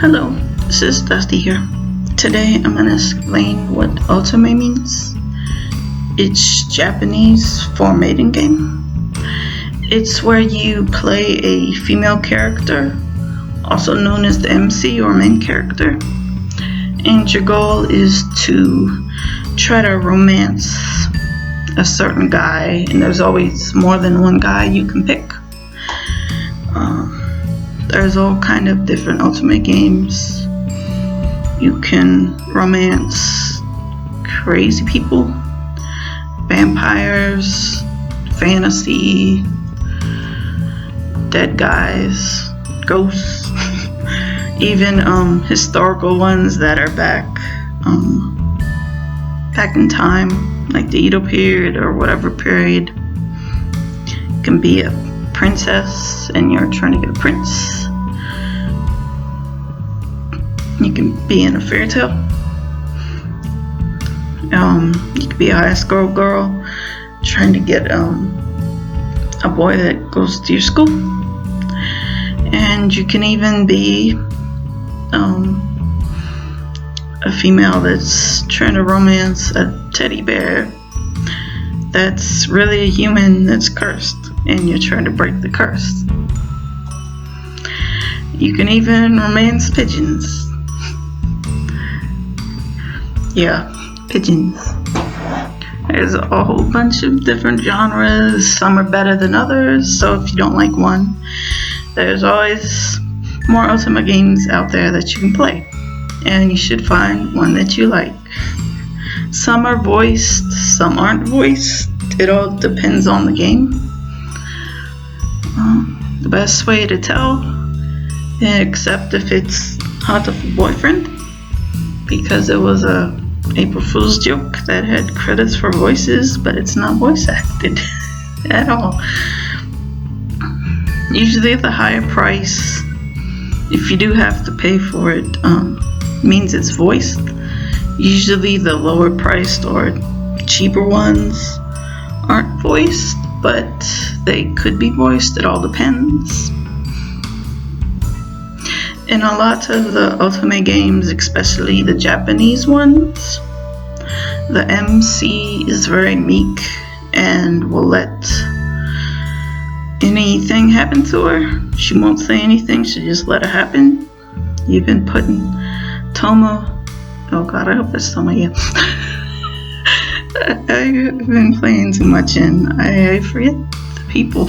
Hello, this is Dusty here. Today I'm going to explain what Otome means. It's Japanese for mating game. It's where you play a female character, also known as the MC or main character, and your goal is to try to romance a certain guy, and there's always more than one guy you can pick. There's all kind of different Otome games. You can romance crazy people, vampires, fantasy, dead guys, ghosts, even historical ones that are back in time, like the Edo period or whatever period. You can be a princess and you're trying to get a prince. You can be in a fairy tale. You could be a high school girl trying to get a boy that goes to your school. And you can even be a female that's trying to romance a teddy bear that's really a human that's cursed, and you're trying to break the curse. You can even romance pigeons. Yeah, pigeons. There's a whole bunch of different genres. Some are better than others, so if you don't like one, there's always more Otome games out there that you can play, and you should find one that you like. Some are voiced, some aren't voiced. It all depends on the game. The best way to tell, except if it's Hatoful Boyfriend, because it was a April Fool's joke that had credits for voices, but it's not voice acted at all. Usually the higher price, if you do have to pay for it, means it's voiced. Usually the lower priced or cheaper ones aren't voiced, but they could be voiced. It all depends. In a lot of the Otome games, especially the Japanese ones, the MC is very meek and will let anything happen to her. She won't say anything, she'll just let it happen. You've been putting Toma, oh god, I hope it's Toma, yeah. I've been playing too much and I forget the people.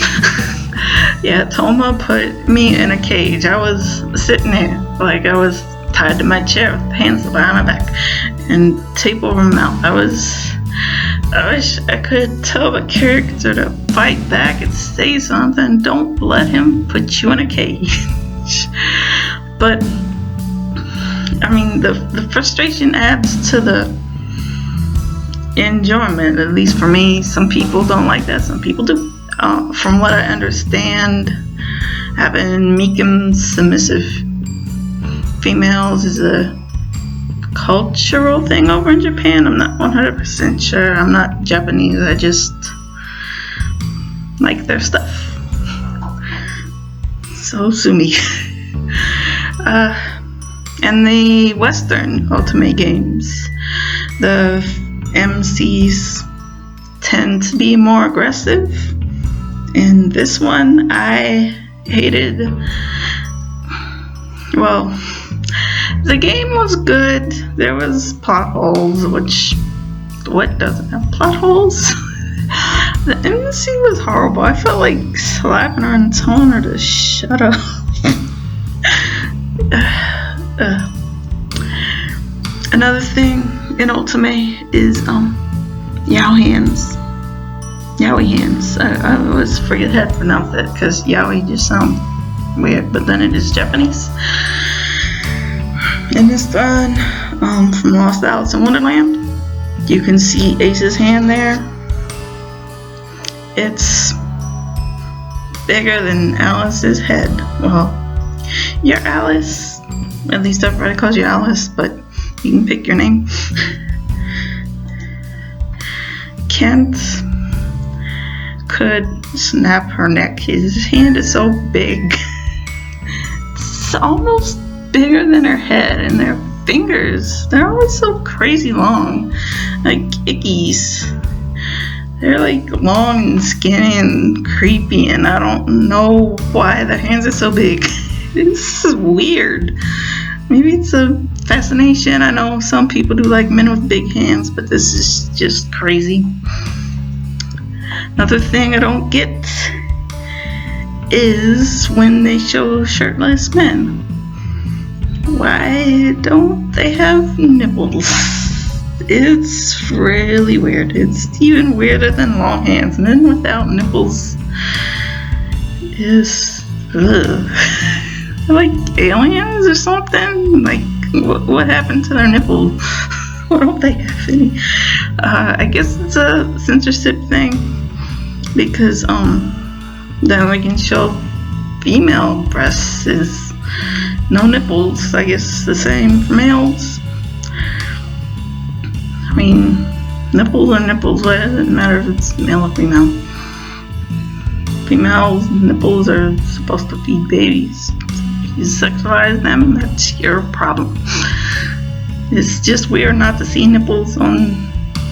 Yeah, Toma put me in a cage. I was sitting there, like I was tied to my chair with hands behind my back and tape over my mouth. I wish I could tell the character to fight back and say something. Don't let him put you in a cage. But I mean, the frustration adds to the enjoyment, at least for me. Some people don't like that, some people do. From what I understand, having meek and submissive females is a cultural thing over in Japan. I'm not 100% sure. I'm not Japanese, I just like their stuff. So sue me. And the Western Otome games, the MCs tend to be more aggressive. In this one, I hated, well, the game was good. There was plot holes, which, what doesn't have plot holes? The MC was horrible. I felt like slapping her and telling her to shut up. Another thing in Otome is yaoi hands. Yaoi hands. I always forget how to pronounce that because yaoi just sounds weird, but then it is Japanese. In this one, from Lost Alice in Wonderland, you can see Ace's hand there. It's bigger than Alice's head. Well, you're Alice. At least everybody calls you Alice, but you can pick your name. Kent could snap her neck. His hand is so big. It's almost bigger than her head, and their fingers, they're always so crazy long, like ickies. They're like long and skinny and creepy, and I don't know why their hands are so big. This is weird. Maybe it's a fascination. I know some people do like men with big hands, but this is just crazy. Another thing I don't get is when they show shirtless men. Why don't they have nipples? It's really weird. It's even weirder than long hands. Men without nipples is like aliens or something. Like what happened to their nipples? Why don't they have any? I guess it's a censorship thing because then we can show female breasts is no nipples. I guess the same for males. I mean, nipples are nipples. What does it matter if it's male or female? Females' nipples are supposed to feed babies. If you sexualize them, that's your problem. It's just weird not to see nipples on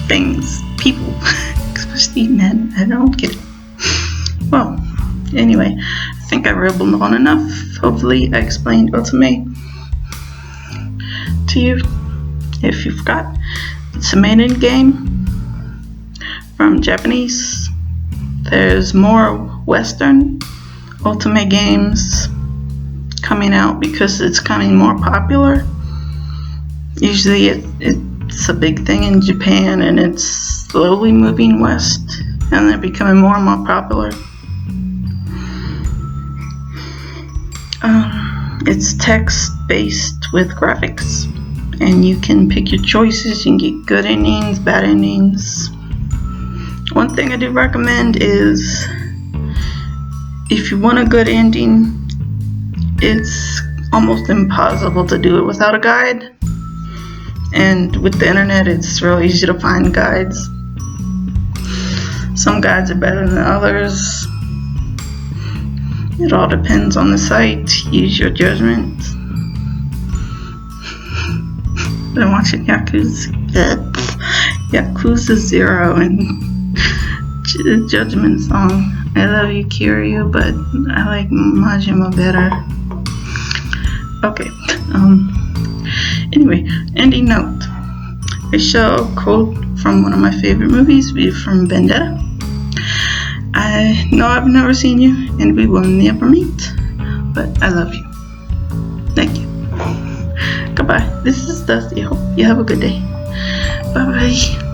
things, people, especially men. I don't get it. Well, anyway, I think I rambled on enough. Hopefully, I explained Otome to you. If you forgot, it's a maiden game from Japanese. There's more Western Otome games coming out because it's becoming more popular. Usually it's a big thing in Japan, and it's slowly moving west, and they're becoming more and more popular. It's text-based with graphics, and you can pick your choices. You can get good endings, bad endings. One thing I do recommend is if you want a good ending, it's almost impossible to do it without a guide. And with the internet, it's real easy to find guides. Some guides are better than others. It all depends on the site. Use your judgment. I'm watching Yakuza 0 and Judgment Song. I love you, Kiryu, but I like Majima better. Okay. Anyway, ending note. I show a quote from one of my favorite movies, V from Vendetta. I know I've never seen you, and we will never meet, but I love you. Thank you. Goodbye. This is Dusty. I hope you have a good day. Bye bye.